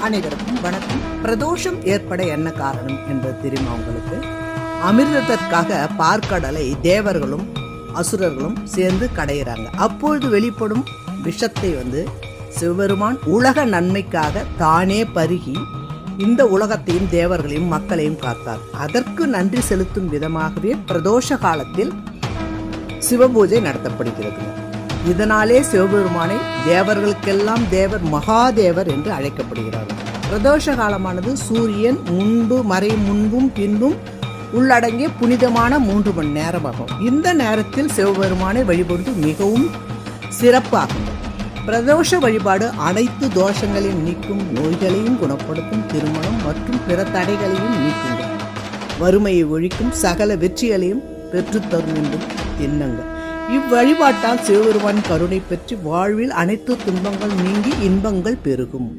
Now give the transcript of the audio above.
அனைவருக்கும் வணக்கம். பிரதோஷம் ஏற்பட என்ன காரணம் என்று தெரியுமா உங்களுக்கு? அமிர்தத்திற்காக பார்க்கடலை தேவர்களும் அசுரர்களும் சேர்ந்து கடையிறாங்க. அப்பொழுது வெளிப்படும் விஷத்தை சிவபெருமான் உலக நன்மைக்காக தானே பருகி இந்த உலகத்தையும் தேவர்களையும் மக்களையும் காத்தார். அதற்கு நன்றி செலுத்தும் விதமாகவே பிரதோஷ காலத்தில் சிவபூஜை நடத்தப்படுகிறது. இதனாலே சிவபெருமானை தேவர்களுக்கெல்லாம் தேவர் மகாதேவர் என்று அழைக்கப்படுகிறார். பிரதோஷ காலமானது சூரியன் முன்பும் பின்பும் உள்ளடங்கிய புனிதமான 3 மணி நேரமாகும். இந்த நேரத்தில் சிவபெருமானை வழிபடுவது மிகவும் சிறப்பாகும். பிரதோஷ வழிபாடு அனைத்து தோஷங்களையும் நீக்கும், நோய்களையும் குணப்படுத்தும், திருமணம் மற்றும் பிற தடைகளையும் நீக்குங்கள், வறுமையை ஒழிக்கும், சகல வெற்றிகளையும் பெற்றுத்தரும் என்றும் எண்ணுங்கள். இவ்வழிபாட்டால் சிவபெருமான் கருணை பெற்று வாழ்வில் அனைத்து துன்பங்கள் நீங்கி இன்பங்கள் பெருகும்.